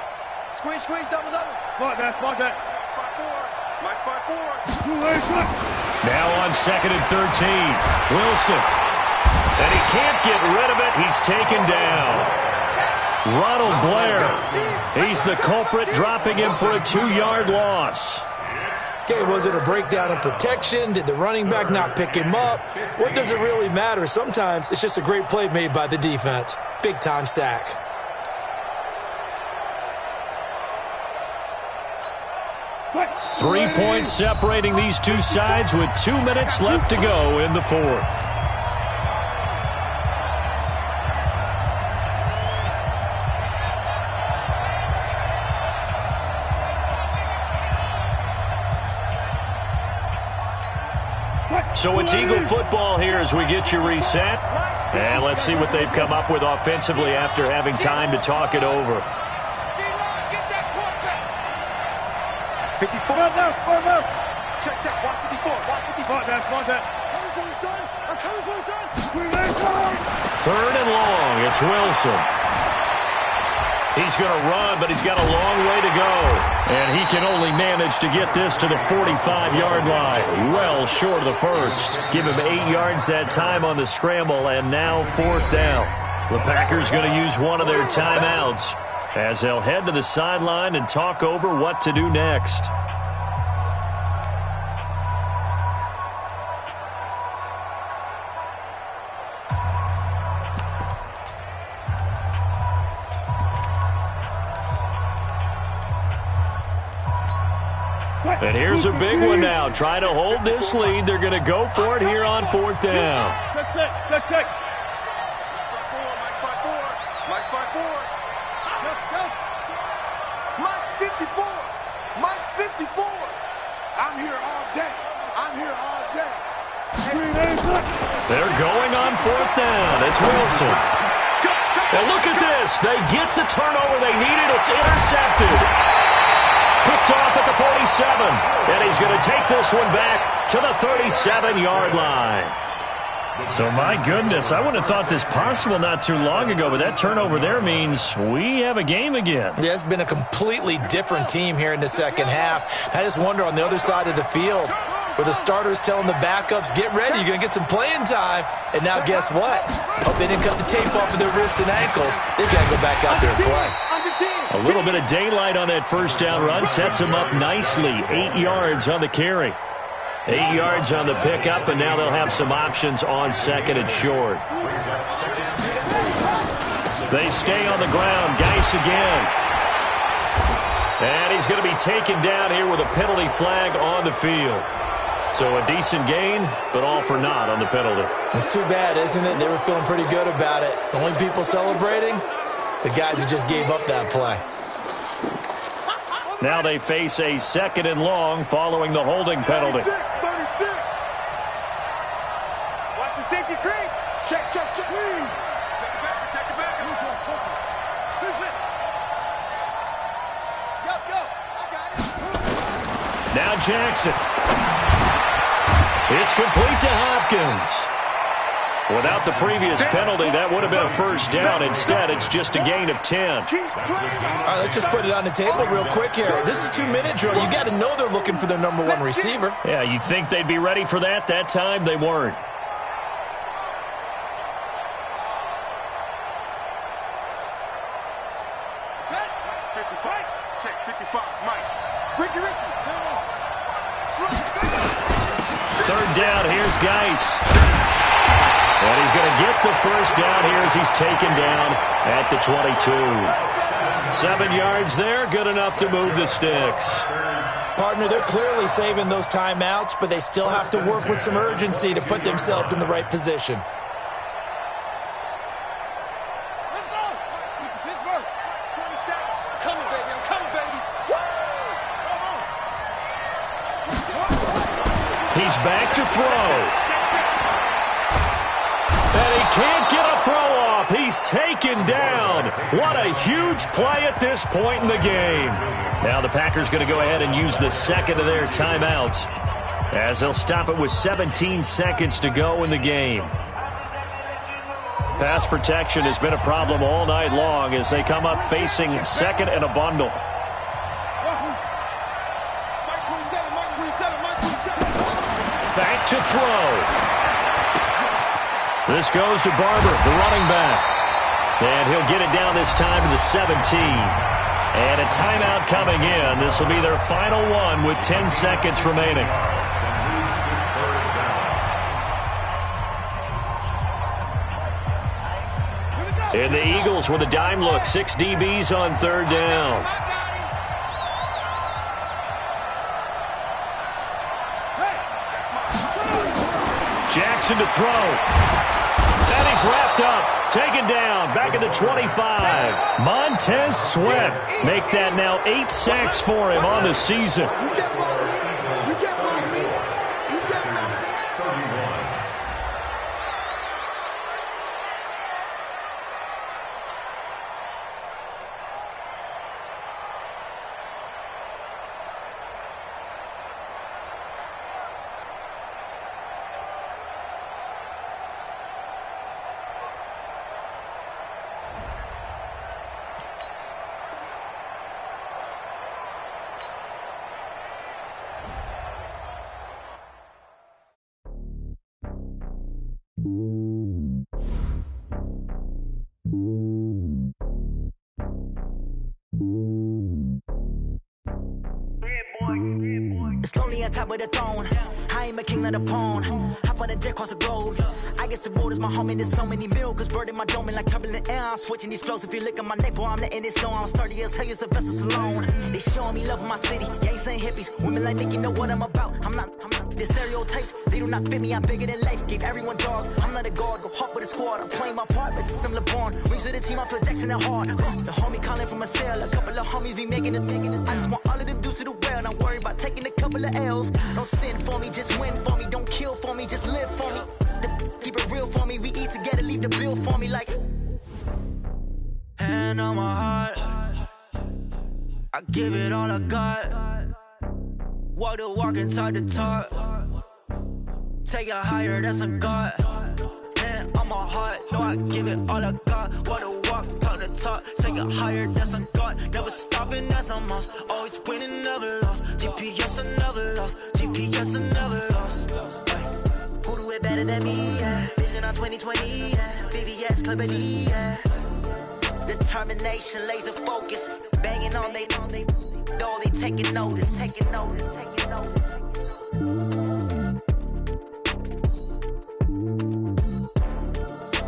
Squeeze. Double. Block that. 5-4. Mike's 5-4. Now on 2nd and 13. Wilson. And he can't get rid of it. He's taken down. Ronald Blair. He's the culprit, dropping him for a 2-yard loss. Okay, was it a breakdown in protection? Did the running back not pick him up? What does it really matter? Sometimes it's just a great play made by the defense. Big-time sack. Three points separating these two sides with 2 minutes left to go in the 4th. So it's Eagle football here as we get you reset. And let's see what they've come up with offensively after having time to talk it over. 54. Check. Watch 54. Watch that. Coming for you, son. I'm coming for you, son. 3rd and long. It's Wilson. He's going to run, but he's got a long way to go. And he can only manage to get this to the 45-yard line. Well short of the first. Give him 8 yards that time on the scramble, and now 4th down. The Packers going to use one of their timeouts as they'll head to the sideline and talk over what to do next. And here's a big one now. Trying to hold this lead. They're going to go for it here on 4th down. Check. Mike 54. I'm here all day. They're going on 4th down. It's Wilson. And look at this. They get the turnover they needed. It's intercepted. Picked off at the 47. And he's going to take this one back to the 37-yard line. So, my goodness, I wouldn't have thought this possible not too long ago, but that turnover there means we have a game again. Yeah, it's been a completely different team here in the second half. I just wonder on the other side of the field, where the starters telling the backups, get ready, you're going to get some playing time. And now guess what? Hope they didn't cut the tape off of their wrists and ankles. They've got to go back out there and play. A little bit of daylight on that first down run sets them up nicely. 8 yards on the carry. 8 yards on the pickup, and now they'll have some options on 2nd and short. They stay on the ground. Geis again. And he's going to be taken down here with a penalty flag on the field. So a decent gain, but all for naught on the penalty. It's too bad, isn't it? They were feeling pretty good about it. The only people celebrating, the guys who just gave up that play. Now they face a 2nd and long following the holding penalty. 36. Watch the safety creep. Check. Take it back. Go. I got it. Now Jackson. It's complete to Hopkins. Without the previous penalty, that would have been a first down. Instead, it's just a gain of 10. All right, let's just put it on the table real quick here. This is 2-minute drill. You got to know they're looking for their number 1 receiver. Yeah, you think they'd be ready for that? That time, they weren't. Check 55, Mike. Ricky. 3rd down, here's Geis. And he's going to get the first down here as he's taken down at the 22. 7 yards there, good enough to move the sticks. Partner, they're clearly saving those timeouts, but they still have to work with some urgency to put themselves in the right position. Let's go. Pittsburgh. 27. I'm coming, baby. Woo! Come on. He's back to throw. And he can't get a throw off. He's taken down. What a huge play at this point in the game. Now the Packers going to go ahead and use the 2nd of their timeouts as they'll stop it with 17 seconds to go in the game. Pass protection has been a problem all night long as they come up facing 2nd and a bundle. Back to throw. This goes to Barber, the running back. And he'll get it down this time to the 17. And a timeout coming in. This will be their final one with 10 seconds remaining. And the Eagles with a dime look. 6 DBs on 3rd down. Jackson to throw. And he's wrapped up. Taken down. Back at the 25. Montez Sweat. Make that now 8 sacks for him on the season. It's lonely on top of the throne. I ain't a king of the pawn. Hop on a jet across the globe. I guess the road is my home and there's so many milkers birding my dome like turbulent air. I'm switching these flows. If you look at my neck, boy, I'm letting it snow. I'm sturdy as hell, it's a vessel alone. They showing me love in my city. Yeah, ain't saying hippies. Women like Nicki know what I'm about. I'm not the stereotypes. They do not fit me. I'm bigger than life. Gave everyone jobs. I'm not a guard. Go hard with a squad. I'm playing my part, but I'm LeBron. Rings to the team. I feel Jackson and hard. The homie calling from a cell. A couple of homies be making it. I just want all of them dudes to the well. Not worry about taking a couple of L's. Don't sin for me, just win for me. Don't kill for me, just live for me. Keep it real for me. We eat together, leave the bill for me like. Hand on my heart, I give it all I got. Walk the walk and talk the talk. Take it higher, that's a God. Hand on my heart, no, I give it all I got. Walk the walk, talk the talk. Take it higher, that's a God. Never stopping, that's a must. Always winning, never lost. GPS, I never lost. GPS, I never lost. Who do it better than me? Yeah. Vision on 2020. Yeah. VVS, Clarity. Yeah. Determination, laser focus. Banging on they know they taking notice. Taking notice. Taking notice.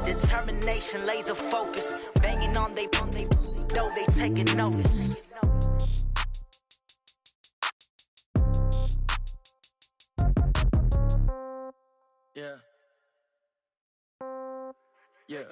Determination, laser focus. Banging on they know they taking notice. Yeah. Yeah.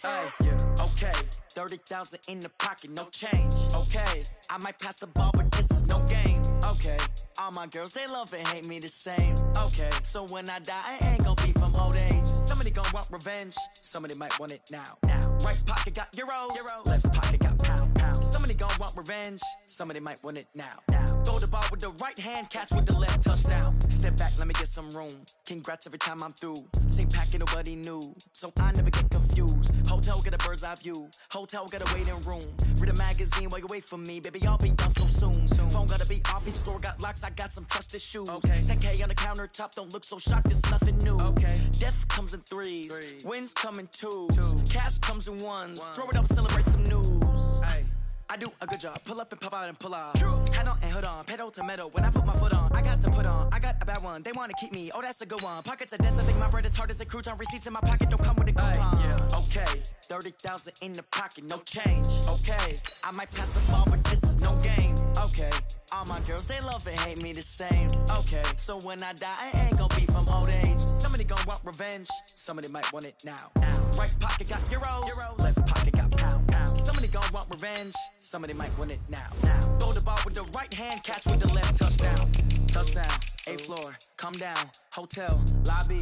Hey, yeah. Okay. 30,000 in the pocket, no change. Okay. I might pass the ball, but this is no game. Okay. All my girls, they love and hate me the same. Okay. So when I die, I ain't gonna be from old age. Somebody gonna want revenge. Somebody might want it now. Right pocket got euros. Left pocket got pound. Somebody gonna want revenge. Somebody might want it now. Throw the ball with the right hand, catch with the left, touchdown. Step back, let me get some room. Congrats every time I'm through. Same packet, nobody knew. So I never get confused. Hotel get a bird's eye view. Hotel get a waiting room. Read a magazine while you wait for me. Baby, I'll be done so soon. Phone gotta be off, each store got locks. I got some trusted shoes. Okay. 10K on the countertop, don't look so shocked, it's nothing new. Okay. Death comes in threes. Wins come in twos. Cash comes in ones. Throw it up, celebrate some news. Ay. I do a good job, pull up and pop out and pull out. Head on and hood on, pedal to metal. When I put my foot on, I got to put on. I got a bad one, they wanna keep me, oh that's a good one. Pockets are dense, I think my bread is hard as a crouton. Receipts in my pocket, don't come with a coupon. Okay, 30,000 in the pocket, no change. Okay, I might pass the ball, but this is no game. Okay, all my girls, they love and hate me the same. Okay, so when I die, I ain't gonna be from old age. Somebody gonna want revenge, somebody might want it now. Right pocket got euros, left pocket got pound. Somebody gonna want revenge, somebody might win it now. Throw the ball with the right hand, catch with the left, touchdown. Touchdown, 8th floor, come down, hotel, lobby.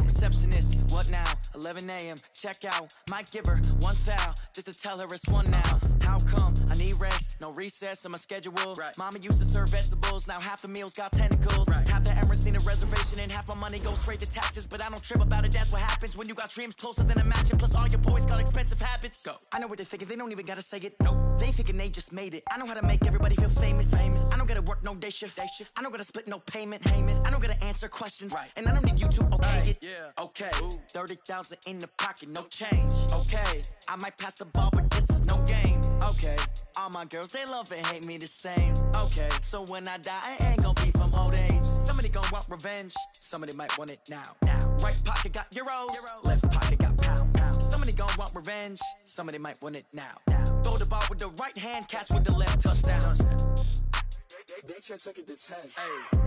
Receptionist, what now? 11 a.m., check out. Might give her one foul, just to tell her it's one now. How come? I need rest, no recess in my schedule. Right. Mama used to serve vegetables, now half the meals got tentacles. Right. Half the Emirates need a reservation and half my money goes straight to taxes. But I don't trip about it, that's what happens when you got dreams closer than a match. And plus all your boys got expensive habits. Go. I know what they're thinking, they don't even gotta say it. Nope. They ain't thinking they just made it. I know how to make everybody feel famous. I don't gotta work no day shift. I don't gotta split no payment. I don't gotta answer questions. Right. And I don't need you to okay it. Yeah. Okay, 30,000 in the pocket, no change. Okay, I might pass the ball, but this is no game. Okay, all my girls, they love and hate me the same. Okay, so when I die, I ain't gonna be from old age. Somebody gonna want revenge, somebody might want it now. Right pocket got euros, left pocket got pound. Somebody gonna want revenge, somebody might want it now. Throw the ball with the right hand, catch with the left, touchdown. They took it to 10. Hey.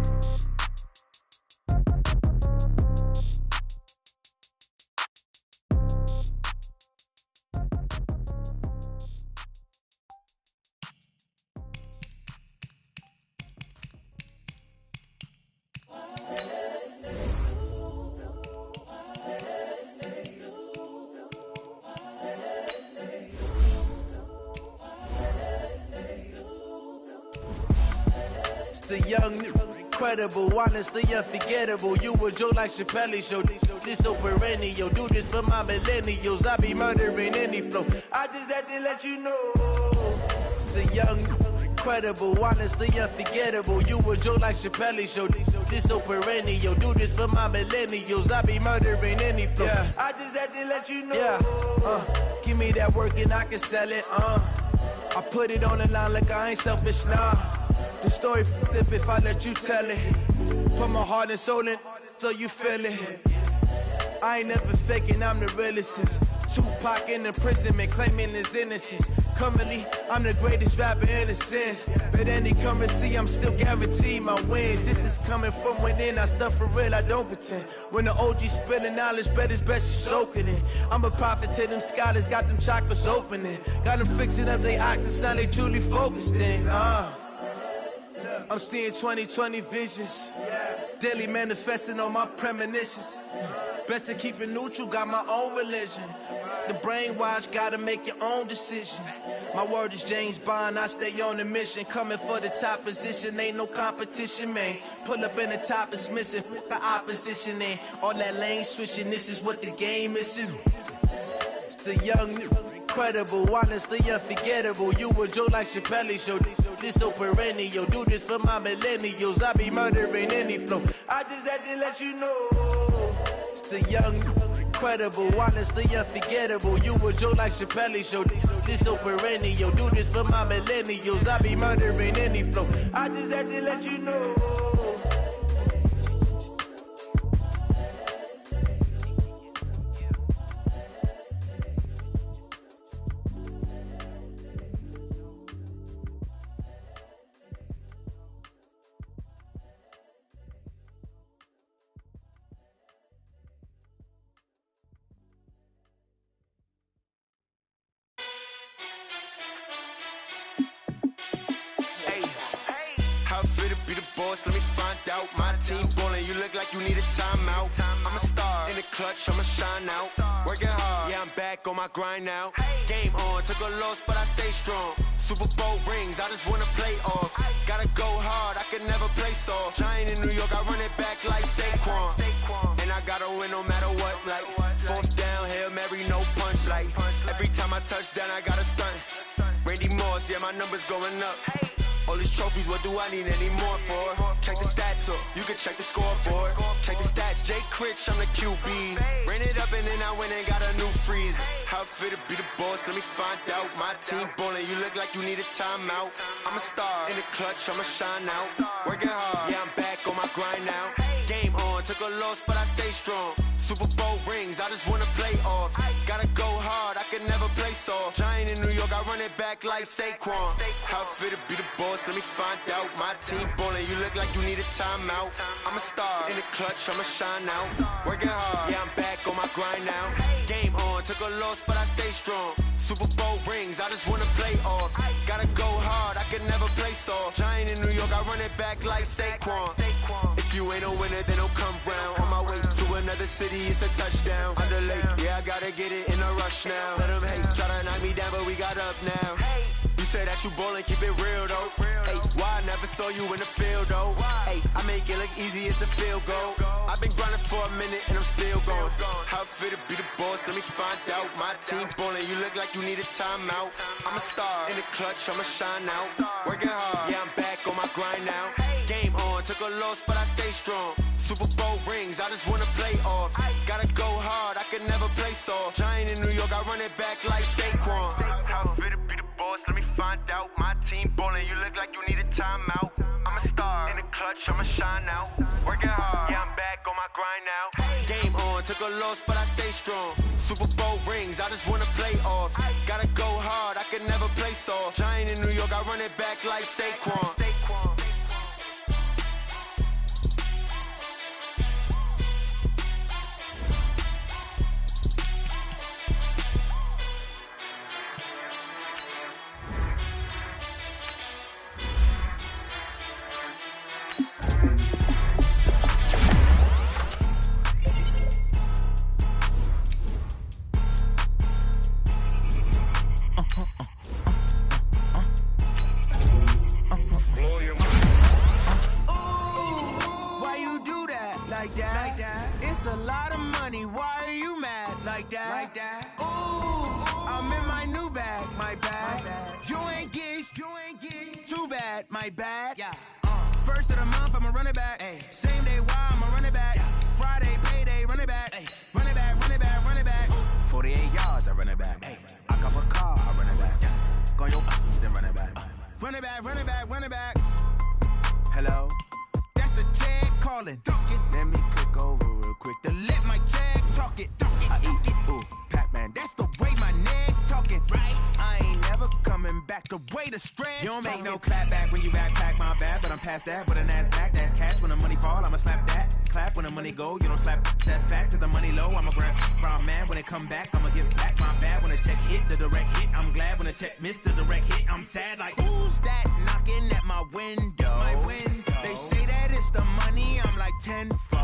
The young, incredible, honestly unforgettable. You a joke like Chappelle Show. This so perennial. Do this for my millennials. I be murdering any flow. I just had to let you know. It's the young, incredible, honestly unforgettable. You a joke like Chappelle Show. This so perennial. Do this for my millennials. I be murdering any flow. Yeah. I just had to let you know. Yeah. Give me that work and I can sell it. I put it on the line like I ain't selfish, nah. The story flip if I let you tell it. Put my heart and soul in so you feel it. I ain't never faking, I'm the realest since Tupac in imprisonment, claiming his innocence. Currently, I'm the greatest rapper in a sense. But any currency, I'm still guaranteed my wins. This is coming from within, I stuff for real, I don't pretend. When the OG spilling knowledge, bet it's best you soak it in. I'm a prophet to them scholars, got them chakras opening. Got them fixing up they octaves, now they truly focused in. I'm seeing 2020 visions. Daily manifesting on my premonitions. Best to keep it neutral, got my own religion. The brainwash, gotta make your own decision. My word is James Bond, I stay on the mission. Coming for the top position, ain't no competition, man. Pull up in the top, it's missing, the opposition ain't. All that lane switching, this is what the game is. It's the young, incredible, honestly unforgettable. You a Joe like Chappelle show. This so perennial, do this for my millennials. I be murdering any flow. I just had to let you know. It's the young, incredible, honestly unforgettable. You a Joe like Chappelle show. This so perennial, do this for my millennials. I be murdering any flow. I just had to let you know. Let me find out. My team ballin', you look like you need a timeout. I'm a star in the clutch, I'ma shine out. Working hard, yeah, I'm back on my grind now. Game on, took a loss, but I stay strong. Super Bowl rings, I just wanna play off. Gotta go hard, I can never play soft. Giant in New York, I run it back like Saquon. And I gotta win no matter what, like fourth down, Hail Mary, no punch. Like every time I touch down, I gotta stunt. Randy Moss, yeah, my numbers going up. All these trophies, what do I need any more for? Check the stats up, you can check the scoreboard. Check the stats, Jay Critch, I'm the QB. Ran it up and then I went and got a new freezer. How it fit to be the boss, let me find out. My team ballin', you look like you need a timeout. I'm a star in the clutch, I'ma shine out. Working hard, yeah, I'm back on my grind now. Game on, took a loss, but I stay strong. Super Bowl rings, I just wanna play off. Gotta go hard, I can never play soft. Giant in New York, I run it back like Saquon. How it fit to be the boss, let me find out. My team ballin', you look like you need a timeout. I'm a star in the clutch, I'ma shine out. Working hard, yeah, I'm back on my grind now. Game on, took a loss, but I stay strong. Super Bowl rings, I just wanna play off. Gotta go hard, I can never play soft. Giant in New York, I run it back like Saquon. If you ain't a winner, then don't come round. On my way to another city, it's a touchdown. Under late, yeah, I gotta get it in a rush now. Let them hate, try to knock me down, but we got up now. You said that you ballin', keep it real though. Hey, why I never saw you in the field though? Hey, I make it look easy, it's a field goal. I've been grinding for a minute and I'm still going. How it fit to be the boss, let me find out. My team ballin', you look like you need a timeout. I'm a star in the clutch, I'ma shine out. Working hard, yeah, I'm back on my grind now. Game on, took a loss, but I stay strong. Super Bowl rings, I just wanna play off. Gotta go hard, I can never play soft. Giant in New York, I run it back like Saquon. How it fit to be the boss, let me find out. My team ballin', you look like you need a timeout. I'm a star in the clutch, I'ma shine out. Working hard, yeah, I'm back on my grind now. Game on, took a loss, but I stay strong. Super Bowl rings, I just wanna play off. Gotta go hard, I can never play soft. Giant in New York, I run it back like Saquon. It's a lot of money, why are you mad like that? Ooh, I'm in my new bag, my bag. You ain't get, too bad, my bad. Yeah. First of the month, I'ma run it back. Ay. Same day, why I'ma run it back. Friday, payday, run it back. Ay. Run it back, run it back, run it back. 48 yards, I run it back. Ay. I cop a car, I run it back. Go yo, then run it back. Run it back, run it back, run it back. Hello? That's the Jag calling. Let me click over real quick to let my Jag talk it. I eat it, ooh, Pac-Man. That's the way my neck talking. Right? I ain't never coming back the way the stress. You don't make no clap back when you backpack, my bad, but I'm past that. But a NASDAQ, that's cash. When the money fall, I'ma slap that. Clap when the money go, you don't slap. That's facts. If the money low, I'ma grab. Brown man, when it come back, I'ma give back. My bad when the check hit, the direct hit. I'm glad when the check missed the direct hit. I'm sad like, who's that knocking at my window? They say that it's the money, I'm like 10-4.